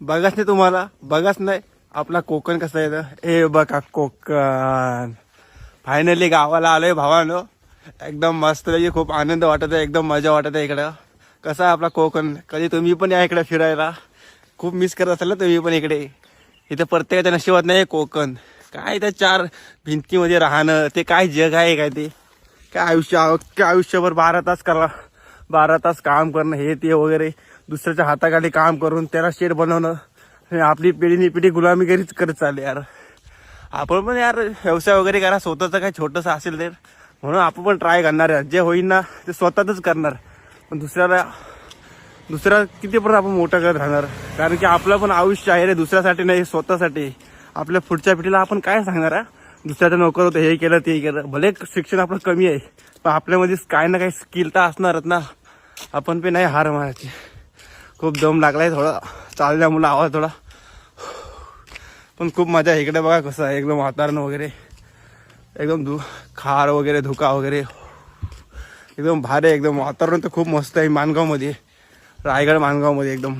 बघाच नाही तुम्हाला, बघाच नाही आपला कोकण कसं आहे. हे बघा कोकण. फायनली गावाला आलोय भावानो. एकदम मस्त आहे, खूप आनंद वाटत आहे, एकदम मजा वाटत आहे इकडं. कसा आहे आपला कोकण. कधी तुम्ही पण या इकडे फिरायला. खूप मिस करत असाल ना तुम्ही पण इकडे. इथं प्रत्येकाच्या नशिबात नाही कोकण. काय त्या चार भिंतीमध्ये राहणं, ते काय जग आहे काय ते. काय आयुष्यभर 12 तास काम करणं, हे ते वगैरे. दुसऱ्याच्या हाताखाली काम करून त्याला शेड बनवणं. आणि आपली पिढी गुलामी करत चालली यार. आपण पण यार व्यवसाय वगैरे करा स्वतःचं, काय छोटंसं असेल तर. म्हणून आपण पण ट्राय करणार आहे. जे होईल ना ते स्वतःच करणार. पण दुसऱ्या किती पण आपण मोठं करत राहणार. कारण की आपलं पण आयुष्य आहे रे, दुसऱ्यासाठी नाही, स्वतःसाठी. आपल्या पुढच्या पिढीला आपण काय सांगणार आहे. दुसऱ्याचं नोकर होतं, हे केलं ते केलं. भले शिक्षण आपलं कमी आहे, पण आपल्यामध्ये काय ना काही स्किल तर असणारच ना. आपण पण नाही हार मारायची. खूप दम लागलाय थोडा चालल्यामुळं, आवाज थोडा. पण खूप मजा आहे इकडे. बघा कसं आहे एकदम वातावरण वगैरे. एकदम खार वगैरे, धुका वगैरे. एकदम भारी, एकदम वातावरण तर खूप मस्त आहे. माणगावमध्ये, रायगड माणगावमध्ये एकदम